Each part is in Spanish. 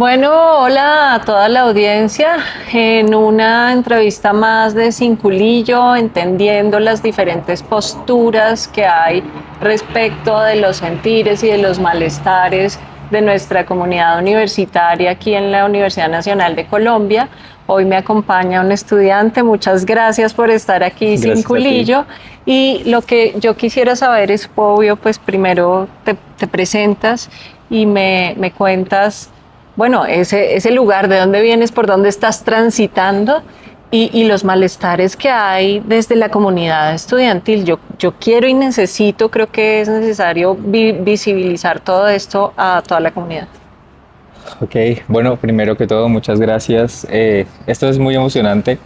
Bueno, hola a toda la audiencia. En una entrevista más de Cinculillo, entendiendo las diferentes posturas que hay respecto de los sentires y de los malestares de nuestra comunidad universitaria aquí en la Universidad Nacional de Colombia. Hoy me acompaña un estudiante. Muchas gracias por estar aquí, Gracias a ti. Cinculillo. Y lo que yo quisiera saber es, obvio, pues primero te presentas y me cuentas, bueno, ese lugar, de dónde vienes, por dónde estás transitando y los malestares que hay desde la comunidad estudiantil. Yo quiero y necesito, creo que es necesario visibilizar todo esto a toda la comunidad. Ok, bueno, primero que todo, muchas gracias. Esto es muy emocionante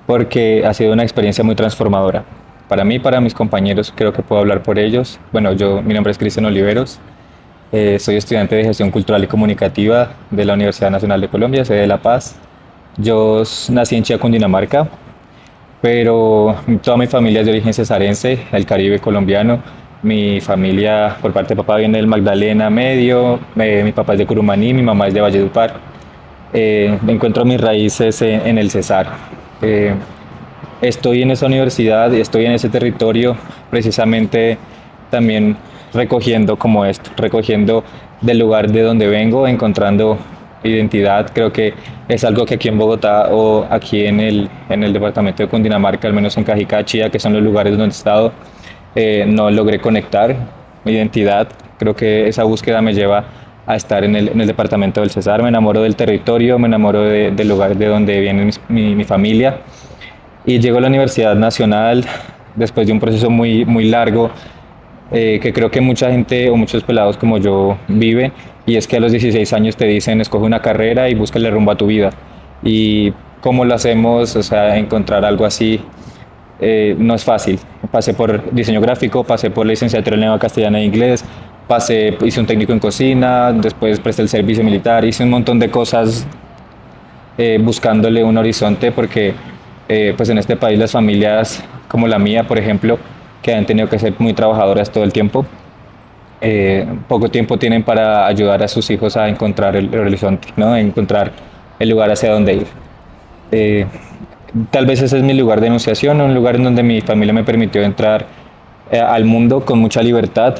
porque ha sido una experiencia muy transformadora. Para mí, para mis compañeros, creo que puedo hablar por ellos. Bueno, mi nombre es Cristian Oliveros, soy estudiante de Gestión Cultural y Comunicativa de la Universidad Nacional de Colombia, sede de La Paz. Nací en Chía, Cundinamarca, pero toda mi familia es de origen cesarense, del Caribe colombiano. Mi familia por parte de papá viene del Magdalena Medio, mi papá es de Curumaní, mi mamá es de Valledupar. Encuentro mis raíces en el Cesar. Eh, Estoy en esa universidad y estoy en ese territorio precisamente también recogiendo como esto, recogiendo del lugar de donde vengo, encontrando identidad. Creo que es algo que aquí en Bogotá o aquí en el departamento de Cundinamarca, al menos en Cajicá, Chía, que son los lugares donde he estado, no logré conectar mi identidad. Creo que esa búsqueda me lleva a estar en el departamento del Cesar. Me enamoro del territorio, me enamoro del lugar de donde viene mi familia. Y llego a la Universidad Nacional después de un proceso muy, muy largo, que creo que mucha gente o muchos pelados como yo vive, y es que a los 16 años te dicen escoge una carrera y búscale rumbo a tu vida. Y cómo lo hacemos, o sea, encontrar algo así no es fácil. Pasé por diseño gráfico, pasé por la licenciatura en lengua castellana e inglés, hice un técnico en cocina, después presté el servicio militar, hice un montón de cosas buscándole un horizonte porque pues en este país las familias como la mía, por ejemplo, que han tenido que ser muy trabajadoras todo el tiempo, poco tiempo tienen para ayudar a sus hijos a encontrar el horizonte, ¿no? A encontrar el lugar hacia donde ir. Eh, Tal vez ese es mi lugar de enunciación, un lugar en donde mi familia me permitió entrar al mundo con mucha libertad,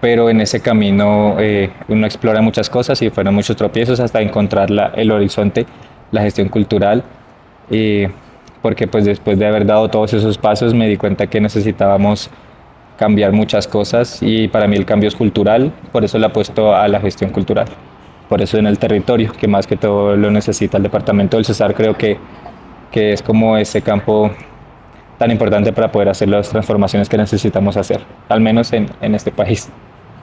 pero en ese camino uno explora muchas cosas y fueron muchos tropiezos hasta encontrar el horizonte, la gestión cultural, y porque pues después de haber dado todos esos pasos me di cuenta que necesitábamos cambiar muchas cosas y para mí el cambio es cultural, por eso le apuesto a la gestión cultural, por eso en el territorio, que más que todo lo necesita el departamento del Cesar, creo que es como ese campo tan importante para poder hacer las transformaciones que necesitamos hacer, al menos en este país.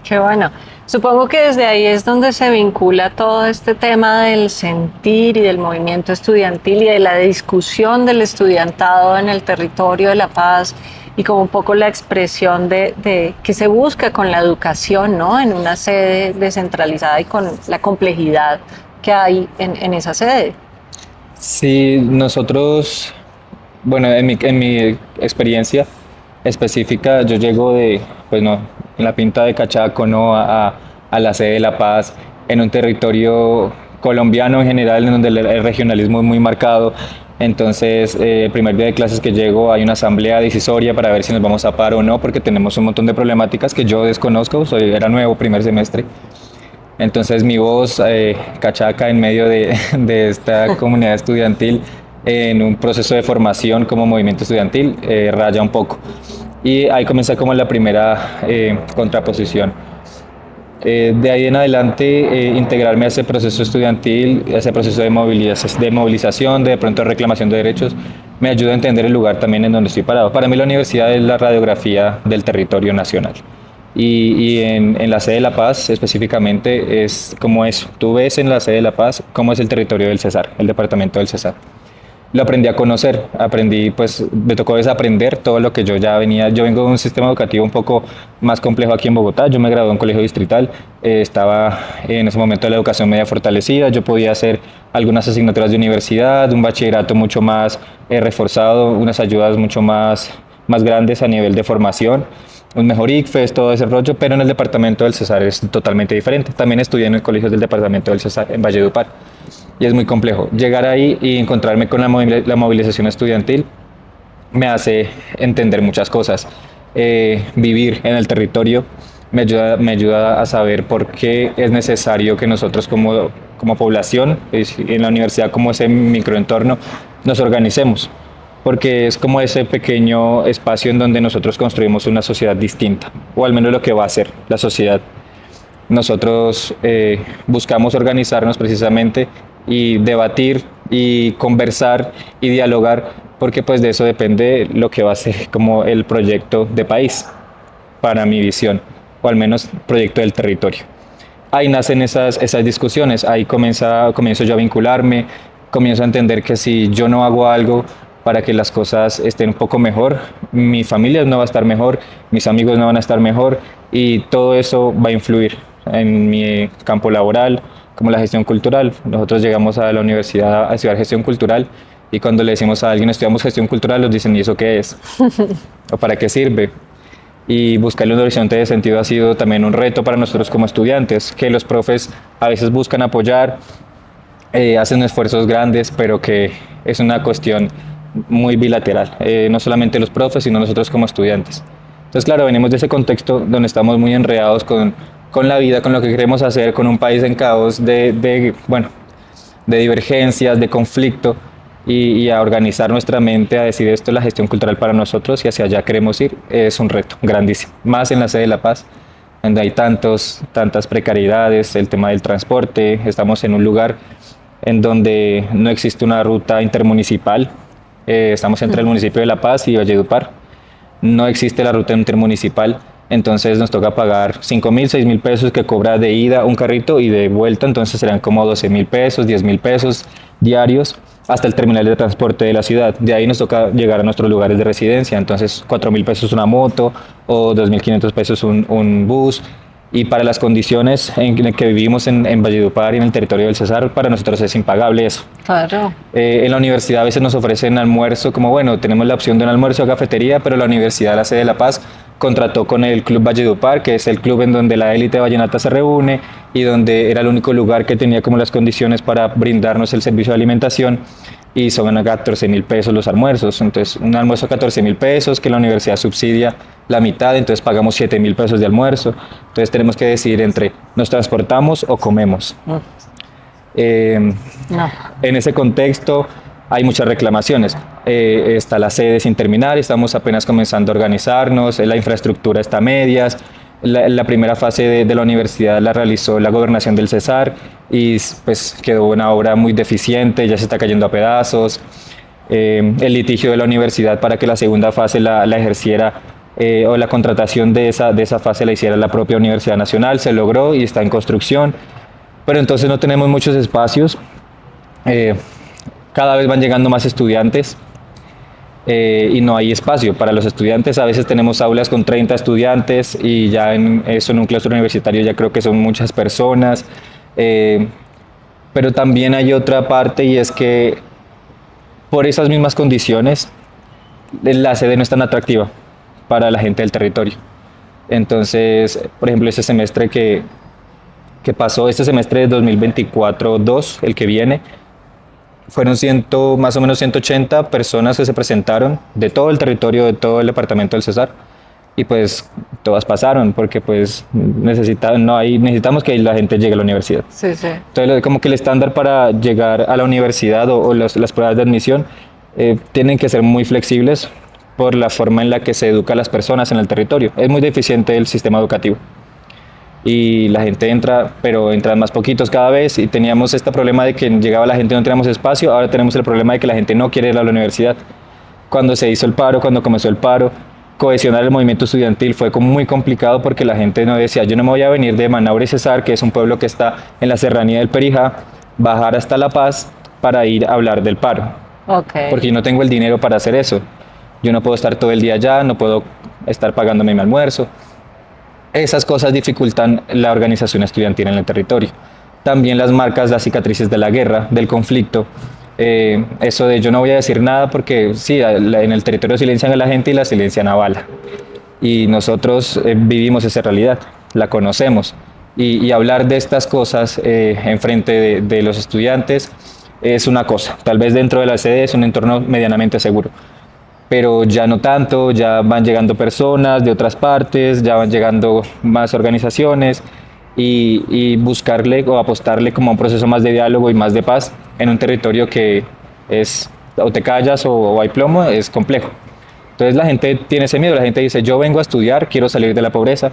Qué bueno. Supongo que desde ahí es donde se vincula todo este tema del sentir y del movimiento estudiantil y de la discusión del estudiantado en el territorio de La Paz y como un poco la expresión de que se busca con la educación, ¿no? En una sede descentralizada y con la complejidad que hay en esa sede. Sí, nosotros, bueno, en mi experiencia específica, yo llego pues no, en la pinta de Cachaco, ¿no? A la sede de La Paz, en un territorio colombiano en general, en donde el regionalismo es muy marcado. Entonces, el primer día de clases que llego hay una asamblea decisoria para ver si nos vamos a paro o no, porque tenemos un montón de problemáticas que yo desconozco, era nuevo primer semestre. Entonces mi voz cachaca en medio de esta comunidad estudiantil en un proceso de formación como movimiento estudiantil raya un poco. Y ahí comienza como la primera contraposición. De ahí en adelante integrarme a ese proceso estudiantil, a ese proceso de movilización, de pronto reclamación de derechos, me ayuda a entender el lugar también en donde estoy parado. Para mí la universidad es la radiografía del territorio nacional. Y en la sede de La Paz específicamente es como eso. Tú ves en la sede de La Paz cómo es el territorio del Cesar, el departamento del Cesar. Lo aprendí a conocer, pues me tocó desaprender todo lo que yo ya venía. Yo vengo de un sistema educativo un poco más complejo aquí en Bogotá. Yo me gradué en un colegio distrital, estaba en ese momento de la educación media fortalecida. Yo podía hacer algunas asignaturas de universidad, un bachillerato mucho más reforzado, unas ayudas mucho más grandes a nivel de formación. un mejor ICFES, todo ese rollo, pero en el departamento del Cesar es totalmente diferente. También estudié en el colegio del departamento del Cesar, en Valledupar, y es muy complejo. Llegar ahí y encontrarme con la movilización estudiantil me hace entender muchas cosas. Vivir en el territorio me ayuda a saber por qué es necesario que nosotros como población, en la universidad como ese microentorno, nos organicemos, porque es como ese pequeño espacio en donde nosotros construimos una sociedad distinta, o al menos lo que va a ser la sociedad. Nosotros buscamos organizarnos precisamente y debatir y conversar y dialogar, porque pues de eso depende lo que va a ser como el proyecto de país, para mi visión, o al menos proyecto del territorio. Ahí nacen esas discusiones, ahí comienzo yo a vincularme, comienzo a entender que si yo no hago algo para que las cosas estén un poco mejor, mi familia no va a estar mejor, mis amigos no van a estar mejor, y todo eso va a influir en mi campo laboral, como la gestión cultural. Nosotros llegamos a la universidad a estudiar gestión cultural, y cuando le decimos a alguien estudiamos gestión cultural, nos dicen, ¿y eso qué es? ¿O para qué sirve? Y buscarle un horizonte de sentido ha sido también un reto para nosotros como estudiantes, que los profes a veces buscan apoyar, hacen esfuerzos grandes, pero que es una cuestión muy bilateral, no solamente los profes, sino nosotros como estudiantes. Entonces, claro, venimos de ese contexto donde estamos muy enredados con la vida, con lo que queremos hacer, con un país en caos de divergencias, de conflicto, y a organizar nuestra mente, a decir esto es la gestión cultural para nosotros y hacia allá queremos ir, es un reto grandísimo. Más en la sede de La Paz, donde hay tantas precariedades, el tema del transporte, estamos en un lugar en donde no existe una ruta intermunicipal, estamos entre el municipio de La Paz y Valledupar, no existe la ruta intermunicipal, entonces nos toca pagar 5.000, 6.000 pesos que cobra de ida un carrito y de vuelta, entonces serán como 12.000 pesos, 10.000 pesos diarios hasta el terminal de transporte de la ciudad. De ahí nos toca llegar a nuestros lugares de residencia, entonces 4.000 pesos una moto o 2.500 pesos un bus. Y para las condiciones en que vivimos en Valledupar y en el territorio del Cesar, para nosotros es impagable eso. Claro. En la universidad a veces nos ofrecen almuerzo, como bueno, tenemos la opción de un almuerzo a cafetería, pero la Universidad de la Sede de La Paz contrató con el Club Valledupar, que es el club en donde la élite vallenata se reúne y donde era el único lugar que tenía como las condiciones para brindarnos el servicio de alimentación, y son a 14.000 pesos los almuerzos. Entonces, un almuerzo a 14.000 pesos que la universidad subsidia la mitad, entonces pagamos 7.000 pesos de almuerzo. Entonces tenemos que decidir entre nos transportamos o comemos. No. En ese contexto hay muchas reclamaciones. Está la sede sin terminar, estamos apenas comenzando a organizarnos, la infraestructura está a medias. La primera fase de la universidad la realizó la gobernación del Cesar y pues quedó una obra muy deficiente, ya se está cayendo a pedazos. El litigio de la universidad para que la segunda fase la ejerciera o la contratación de esa fase la hiciera la propia Universidad Nacional, se logró y está en construcción, pero entonces no tenemos muchos espacios. Cada vez van llegando más estudiantes y no hay espacio para los estudiantes. A veces tenemos aulas con 30 estudiantes y ya en un claustro universitario ya creo que son muchas personas. Pero también hay otra parte, y es que por esas mismas condiciones la sede no es tan atractiva para la gente del territorio. Entonces, por ejemplo, este semestre que pasó, este semestre de 2024-2, el que viene, fueron más o menos 180 personas que se presentaron de todo el territorio, de todo el departamento del Cesar, y pues todas pasaron porque pues necesitamos que la gente llegue a la universidad. Sí, sí. Entonces, como que el estándar para llegar a la universidad o las pruebas de admisión tienen que ser muy flexibles por la forma en la que se educa a las personas en el territorio. Es muy deficiente el sistema educativo. Y la gente entra, pero entran más poquitos cada vez, y teníamos este problema de que llegaba la gente y no teníamos espacio. Ahora tenemos el problema de que la gente no quiere ir a la universidad. Cuando se hizo el paro, cuando comenzó el paro, cohesionar el movimiento estudiantil fue como muy complicado porque la gente no decía, yo no me voy a venir de Manaure y Cesar, que es un pueblo que está en la serranía del Perijá, bajar hasta La Paz para ir a hablar del paro. Okay. Porque yo no tengo el dinero para hacer eso. Yo no puedo estar todo el día allá, no puedo estar pagándome mi almuerzo. Esas cosas dificultan la organización estudiantil en el territorio. También las marcas, las cicatrices de la guerra, del conflicto. Eso de yo no voy a decir nada porque sí, en el territorio silencian a la gente y la silencian a bala. y nosotros vivimos esa realidad, la conocemos. Y hablar de estas cosas en frente de los estudiantes es una cosa. Tal vez dentro de la sede es un entorno medianamente seguro, pero ya no tanto, ya van llegando personas de otras partes, ya van llegando más organizaciones y buscarle o apostarle como a un proceso más de diálogo y más de paz en un territorio que es o te callas o hay plomo, es complejo. Entonces la gente tiene ese miedo, la gente dice yo vengo a estudiar, quiero salir de la pobreza,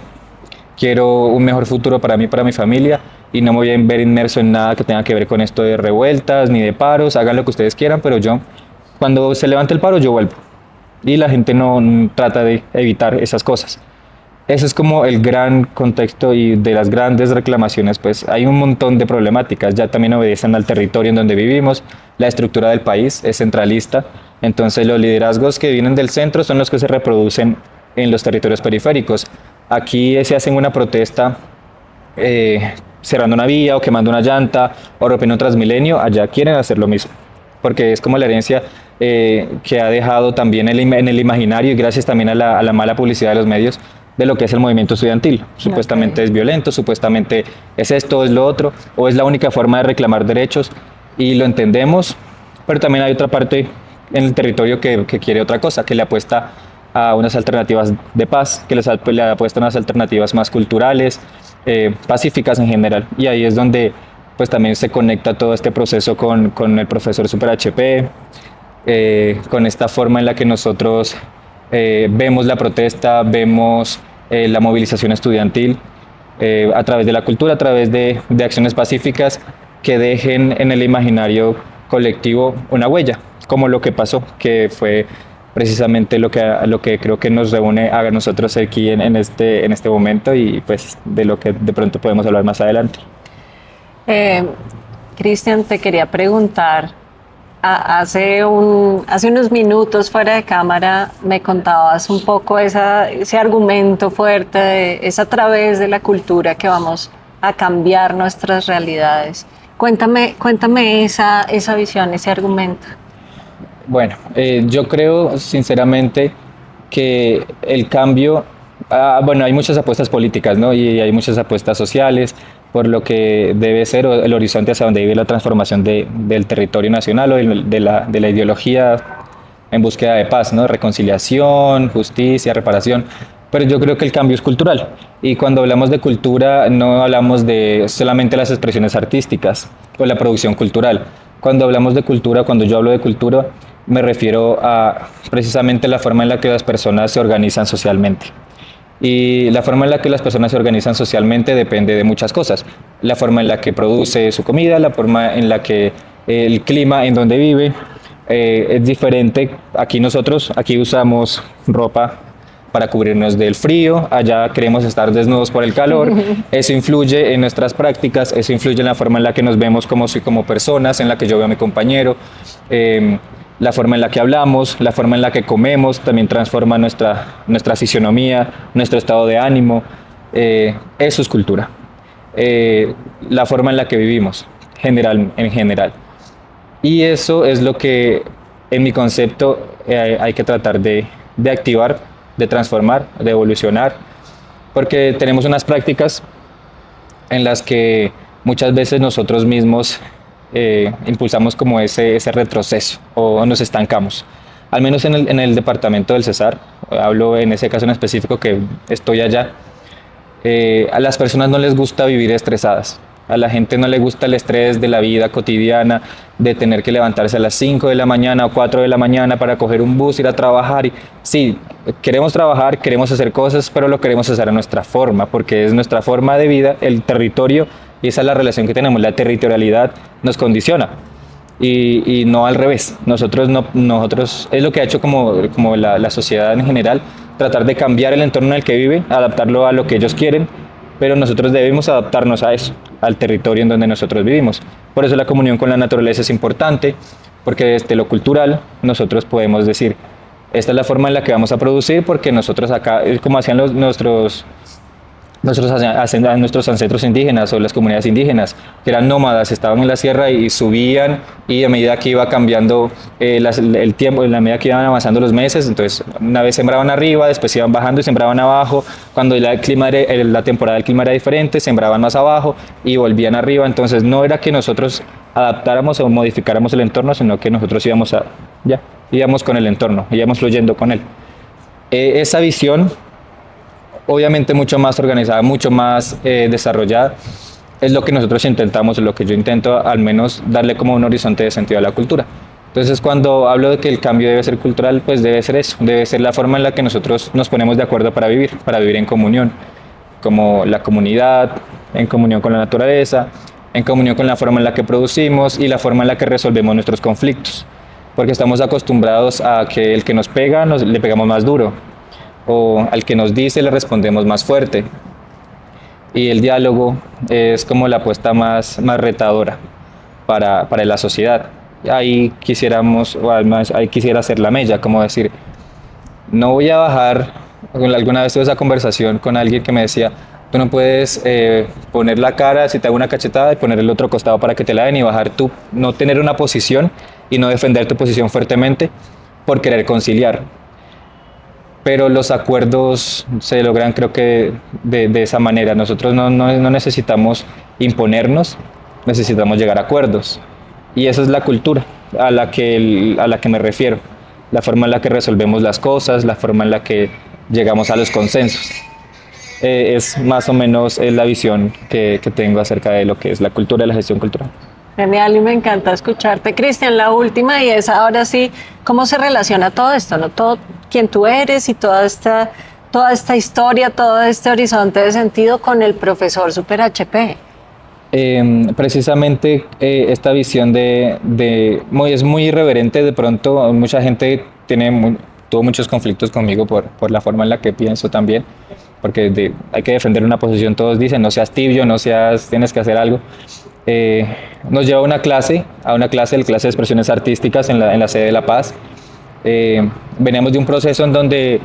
quiero un mejor futuro para mí, para mi familia y no me voy a ver inmerso en nada que tenga que ver con esto de revueltas ni de paros, hagan lo que ustedes quieran, pero yo cuando se levante el paro yo vuelvo y la gente no trata de evitar esas cosas. Ese es como el gran contexto y de las grandes reclamaciones, pues hay un montón de problemáticas, ya también obedecen al territorio en donde vivimos, la estructura del país es centralista, entonces los liderazgos que vienen del centro son los que se reproducen en los territorios periféricos. Aquí se hacen una protesta cerrando una vía o quemando una llanta o rompiendo un Transmilenio, allá quieren hacer lo mismo, porque es como la herencia que ha dejado también en el imaginario y gracias también a la mala publicidad de los medios, de lo que es el movimiento estudiantil. Supuestamente es violento, supuestamente es esto, es lo otro, o es la única forma de reclamar derechos, y lo entendemos, pero también hay otra parte en el territorio que quiere otra cosa, que le apuesta a unas alternativas de paz, que le apuesta a unas alternativas más culturales, pacíficas en general, y ahí es donde pues también se conecta todo este proceso con el profesor Super HP, con esta forma en la que nosotros vemos la protesta, vemos la movilización estudiantil a través de la cultura, a través de acciones pacíficas que dejen en el imaginario colectivo una huella, como lo que pasó, que fue precisamente lo que creo que nos reúne a nosotros aquí en este momento y pues de lo que de pronto podemos hablar más adelante. Cristian, te quería preguntar, hace unos minutos fuera de cámara me contabas un poco ese argumento fuerte, es a través de la cultura que vamos a cambiar nuestras realidades. Cuéntame esa visión, ese argumento. Bueno, yo creo sinceramente que el cambio, bueno, hay muchas apuestas políticas, ¿no? Y hay muchas apuestas sociales, por lo que debe ser el horizonte hacia donde vive la transformación del territorio nacional o de la ideología en búsqueda de paz, ¿no? Reconciliación, justicia, reparación. Pero yo creo que el cambio es cultural. Y cuando hablamos de cultura, no hablamos de solamente las expresiones artísticas o la producción cultural. Cuando hablamos de cultura, cuando yo hablo de cultura, me refiero a precisamente la forma en la que las personas se organizan socialmente. Y la forma en la que las personas se organizan socialmente depende de muchas cosas. La forma en la que produce su comida, la forma en la que el clima en donde vive es diferente. Aquí usamos ropa para cubrirnos del frío, allá queremos estar desnudos por el calor. Eso influye en nuestras prácticas, eso influye en la forma en la que nos vemos como personas, en la que yo veo a mi compañero. La forma en la que hablamos, la forma en la que comemos también transforma nuestra fisionomía, nuestro estado de ánimo. Eso es cultura. La forma en la que vivimos, en general. Y eso es lo que en mi concepto hay que tratar de activar, de transformar, de evolucionar, porque tenemos unas prácticas en las que muchas veces nosotros mismos impulsamos como ese retroceso o nos estancamos. Al menos en el departamento del Cesar, hablo en ese caso en específico que estoy allá, a las personas no les gusta vivir estresadas. A la gente no le gusta el estrés de la vida cotidiana, de tener que levantarse a las 5 de la mañana o 4 de la mañana para coger un bus, ir a trabajar. Sí, queremos trabajar, queremos hacer cosas, pero lo queremos hacer a nuestra forma, porque es nuestra forma de vida, el territorio, y esa es la relación que tenemos, la territorialidad nos condiciona. Y no al revés. Nosotros es lo que ha hecho como la sociedad en general, tratar de cambiar el entorno en el que vive, adaptarlo a lo que ellos quieren, pero nosotros debemos adaptarnos a eso, al territorio en donde nosotros vivimos. Por eso la comunión con la naturaleza es importante, porque desde lo cultural nosotros podemos decir, esta es la forma en la que vamos a producir, porque nosotros acá, como hacían nuestros nuestros ancestros indígenas o las comunidades indígenas, que eran nómadas, estaban en la sierra y subían, y a medida que iba cambiando el tiempo, a medida que iban avanzando los meses, entonces una vez sembraban arriba, después iban bajando y sembraban abajo, cuando la temporada del clima era diferente, sembraban más abajo y volvían arriba, entonces no era que nosotros adaptáramos o modificáramos el entorno, sino que nosotros íbamos con el entorno, íbamos fluyendo con él. Esa visión, obviamente mucho más organizada, mucho más desarrollada, es lo que nosotros intentamos, lo que yo intento al menos darle como un horizonte de sentido a la cultura. Entonces cuando hablo de que el cambio debe ser cultural, pues debe ser eso, debe ser la forma en la que nosotros nos ponemos de acuerdo para vivir en comunión, como la comunidad, en comunión con la naturaleza, en comunión con la forma en la que producimos y la forma en la que resolvemos nuestros conflictos, porque estamos acostumbrados a que el que nos pega, le pegamos más duro, o al que nos dice le respondemos más fuerte, y el diálogo es como la apuesta más retadora para la sociedad. Ahí quisiéramos, o además ahí quisiera hacer la mella, como decir, no voy a bajar. Alguna vez tuve esa conversación con alguien que me decía, tú no puedes poner la cara si te hago una cachetada y poner el otro costado para que te la den y bajar tú, no tener una posición y no defender tu posición fuertemente por querer conciliar. Pero los acuerdos se logran, creo que de esa manera. Nosotros no necesitamos imponernos, necesitamos llegar a acuerdos. Y esa es la cultura a la que me refiero, la forma en la que resolvemos las cosas, la forma en la que llegamos a los consensos. Es más o menos la visión que tengo acerca de lo que es la cultura y la gestión cultural. Genial, y me encanta escucharte. Cristian, la última, y es ahora sí, ¿cómo se relaciona todo esto, no? Todo quien tú eres y toda esta historia, todo este horizonte de sentido con el profesor Super HP. Precisamente esta visión es muy irreverente. De pronto mucha gente tuvo muchos conflictos conmigo por la forma en la que pienso también, porque hay que defender una posición. Todos dicen, no seas tibio, tienes que hacer algo. Nos lleva a una clase de expresiones artísticas en la sede de La Paz. Veníamos de un proceso en donde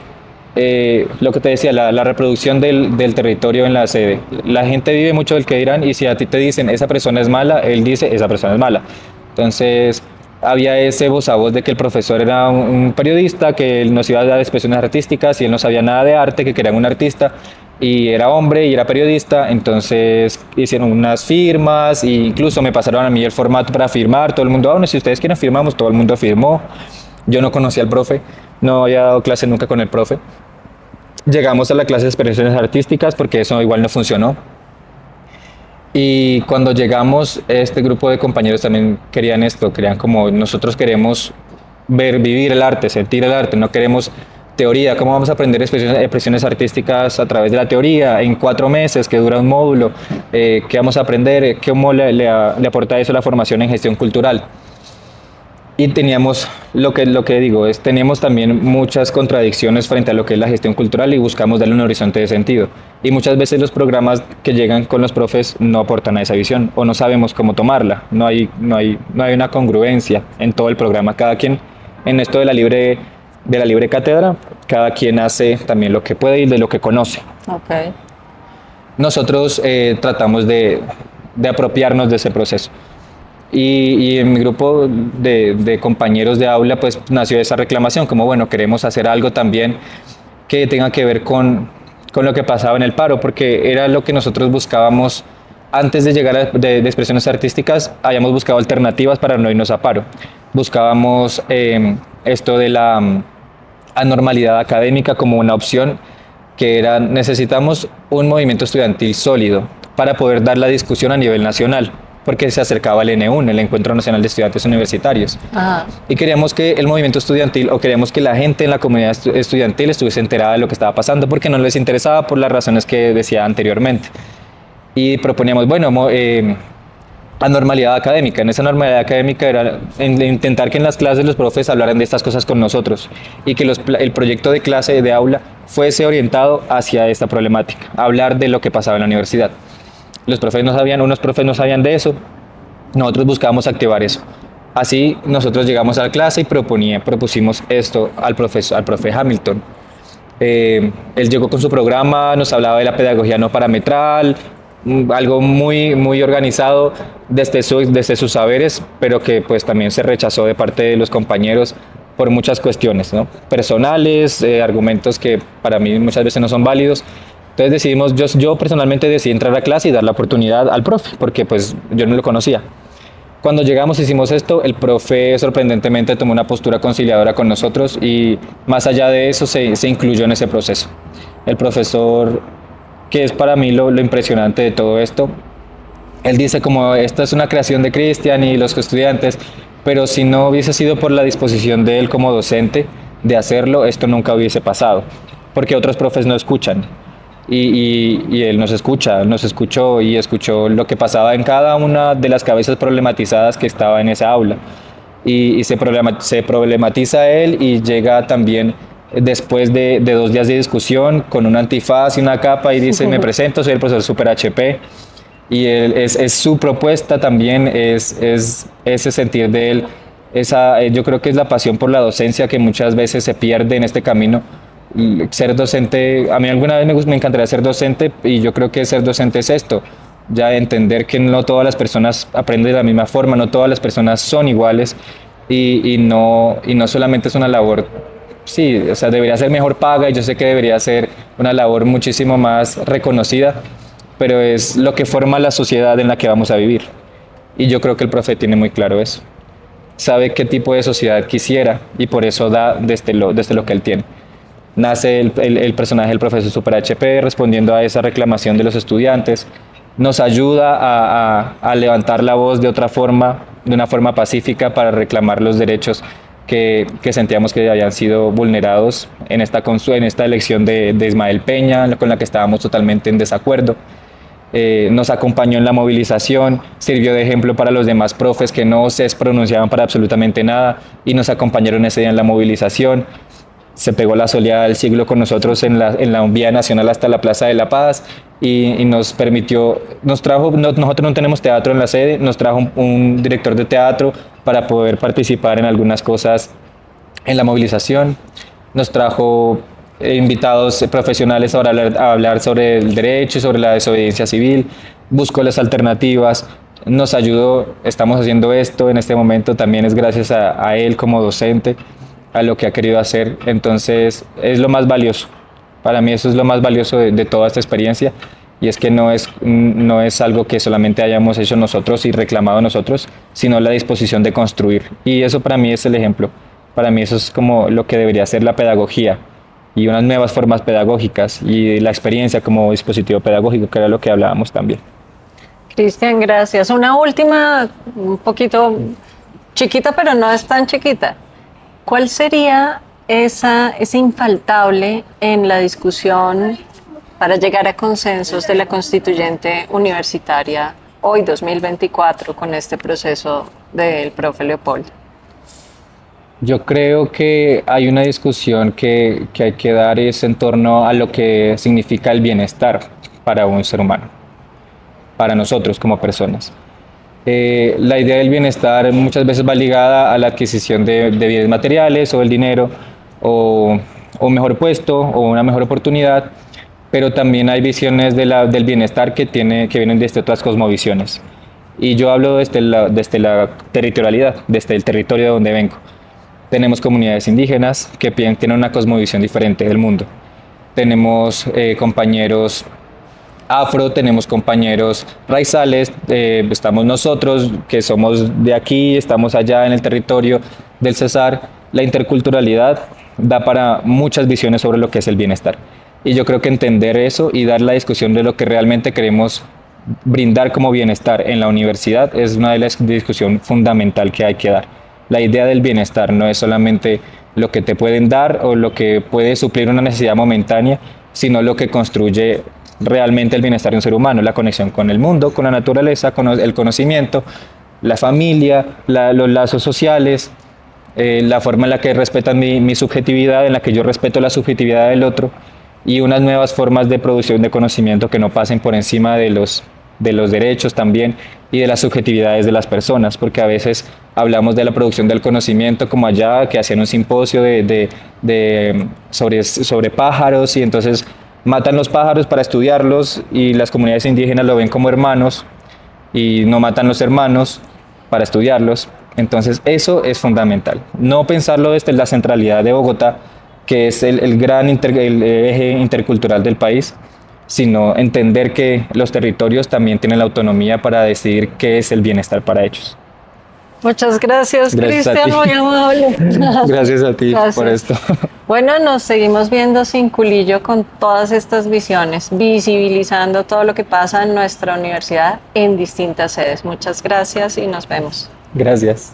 lo que te decía, la reproducción del territorio en la sede. La gente vive mucho del que dirán, y si a ti te dicen esa persona es mala, él dice esa persona es mala. Entonces había ese voz a voz de que el profesor era un periodista, que él nos iba a dar expresiones artísticas y él no sabía nada de arte, que querían un artista, y era hombre y era periodista. Entonces hicieron unas firmas e incluso me pasaron a mí el formato para firmar. Todo el mundo, bueno, si ustedes quieren firmamos. Todo el mundo firmó. Yo no conocía al profe, no había dado clase nunca con el profe. Llegamos a la clase de expresiones artísticas porque eso igual no funcionó. Y cuando llegamos, este grupo de compañeros también querían esto, querían como nosotros queremos vivir el arte, sentir el arte, no queremos teoría. ¿Cómo vamos a aprender expresiones artísticas a través de la teoría en 4 meses que dura un módulo? ¿Qué vamos a aprender? ¿Cómo le aporta eso a la formación en gestión cultural? Y teníamos, teníamos también muchas contradicciones frente a lo que es la gestión cultural y buscamos darle un horizonte de sentido. Y muchas veces los programas que llegan con los profes no aportan a esa visión o no sabemos cómo tomarla. No hay una congruencia en todo el programa. Cada quien, en esto de la libre cátedra, cada quien hace también lo que puede y de lo que conoce. Okay. Nosotros tratamos de apropiarnos de ese proceso. Y en mi grupo de compañeros de aula pues nació esa reclamación, como bueno, queremos hacer algo también que tenga que ver con lo que pasaba en el paro, porque era lo que nosotros buscábamos antes de llegar de expresiones artísticas. Habíamos buscado alternativas para no irnos a paro. Buscábamos esto de la anormalidad académica como una opción, que era necesitamos un movimiento estudiantil sólido para poder dar la discusión a nivel nacional, porque se acercaba el N1, el Encuentro Nacional de Estudiantes Universitarios. Ajá. Y queríamos que el movimiento estudiantil, o queríamos que la gente en la comunidad estudiantil estuviese enterada de lo que estaba pasando, porque no les interesaba por las razones que decía anteriormente. Y proponíamos, bueno, anormalidad académica. En esa anormalidad académica era intentar que en las clases los profes hablaran de estas cosas con nosotros y que el proyecto de clase, de aula, fuese orientado hacia esta problemática, hablar de lo que pasaba en la universidad. Los profes no sabían, unos profes no sabían de eso, nosotros buscábamos activar eso. Así nosotros llegamos a la clase y propusimos esto al profe Hamilton. Él llegó con su programa, nos hablaba de la pedagogía no parametral, algo muy organizado desde sus saberes, pero que pues también se rechazó de parte de los compañeros por muchas cuestiones, ¿no? Personales, argumentos que para mí muchas veces no son válidos. Entonces decidimos, yo personalmente decidí entrar a clase y dar la oportunidad al profe, porque pues yo no lo conocía. Cuando llegamos hicimos esto, el profe sorprendentemente tomó una postura conciliadora con nosotros y más allá de eso se incluyó en ese proceso. El profesor, que es para mí lo impresionante de todo esto, él dice como esta es una creación de Cristian y los estudiantes, pero si no hubiese sido por la disposición de él como docente de hacerlo, esto nunca hubiese pasado, porque otros profes no escuchan. Y él nos escuchó y escuchó lo que pasaba en cada una de las cabezas problematizadas que estaba en esa aula. Y se problematiza él y llega también después de 2 días de discusión con un antifaz y una capa y dice, me presento, soy el profesor Super HP. Y él, es su propuesta también, es ese sentir de él, yo creo que es la pasión por la docencia que muchas veces se pierde en este camino. Ser docente, a mí alguna vez me encantaría ser docente y yo creo que ser docente es esto, ya entender que no todas las personas aprenden de la misma forma, no todas las personas son iguales y no solamente es una labor, sí, o sea, debería ser mejor paga y yo sé que debería ser una labor muchísimo más reconocida, pero es lo que forma la sociedad en la que vamos a vivir y yo creo que el profe tiene muy claro eso, sabe qué tipo de sociedad quisiera y por eso da desde lo que él tiene. Nace el personaje del profesor Super HP respondiendo a esa reclamación de los estudiantes, nos ayuda a levantar la voz de otra forma, de una forma pacífica para reclamar los derechos que sentíamos que habían sido vulnerados en esta elección de Ismael Peña, con la que estábamos totalmente en desacuerdo. Nos acompañó en la movilización, sirvió de ejemplo para los demás profes que no se pronunciaban para absolutamente nada y nos acompañaron ese día en la movilización. Se pegó la soleada del siglo con nosotros en la vía nacional hasta la Plaza de la Paz y nos permitió, nosotros no tenemos teatro en la sede, nos trajo un director de teatro para poder participar en algunas cosas en la movilización, nos trajo invitados profesionales a hablar sobre el derecho, sobre la desobediencia civil, buscó las alternativas, nos ayudó, estamos haciendo esto en este momento, también es gracias a él como docente, a lo que ha querido hacer, entonces es lo más valioso. Para mí eso es lo más valioso de toda esta experiencia y es que no es algo que solamente hayamos hecho nosotros y reclamado nosotros, sino la disposición de construir. Y eso para mí es el ejemplo. Para mí eso es como lo que debería ser la pedagogía y unas nuevas formas pedagógicas y la experiencia como dispositivo pedagógico, que era lo que hablábamos también. Cristian, gracias. Una última, un poquito chiquita, pero no es tan chiquita. ¿Cuál sería ese infaltable en la discusión para llegar a consensos de la constituyente universitaria hoy 2024 con este proceso del profe Leopoldo? Yo creo que hay una discusión que hay que dar es en torno a lo que significa el bienestar para un ser humano, para nosotros como personas. La idea del bienestar muchas veces va ligada a la adquisición de bienes materiales o el dinero o un mejor puesto o una mejor oportunidad, pero también hay visiones del bienestar que vienen desde otras cosmovisiones. Y yo hablo desde la territorialidad, desde el territorio de donde vengo. Tenemos comunidades indígenas que tienen una cosmovisión diferente del mundo. Tenemos compañeros afro, tenemos compañeros raizales, estamos nosotros que somos de aquí, estamos allá en el territorio del Cesar. La interculturalidad da para muchas visiones sobre lo que es el bienestar. Y yo creo que entender eso y dar la discusión de lo que realmente queremos brindar como bienestar en la universidad es una de las discusiones fundamental que hay que dar. La idea del bienestar no es solamente lo que te pueden dar o lo que puede suplir una necesidad momentánea, sino lo que construye realmente el bienestar de un ser humano, la conexión con el mundo, con la naturaleza, con el conocimiento, la familia, los lazos sociales, la forma en la que respetan mi subjetividad, en la que yo respeto la subjetividad del otro y unas nuevas formas de producción de conocimiento que no pasen por encima de los derechos también y de las subjetividades de las personas, porque a veces hablamos de la producción del conocimiento, como allá, que hacían un simposio sobre pájaros, y entonces matan los pájaros para estudiarlos, y las comunidades indígenas lo ven como hermanos, y no matan los hermanos para estudiarlos. Entonces eso es fundamental. No pensarlo desde la centralidad de Bogotá, que es el gran el eje intercultural del país, sino entender que los territorios también tienen la autonomía para decidir qué es el bienestar para ellos. Muchas gracias, Gracias a Cristian, ti. muy amable. Gracias a ti Gracias. por esto. Bueno, nos seguimos viendo sin culillo con todas estas visiones, visibilizando todo lo que pasa en nuestra universidad en distintas sedes. Muchas gracias y nos vemos. Gracias.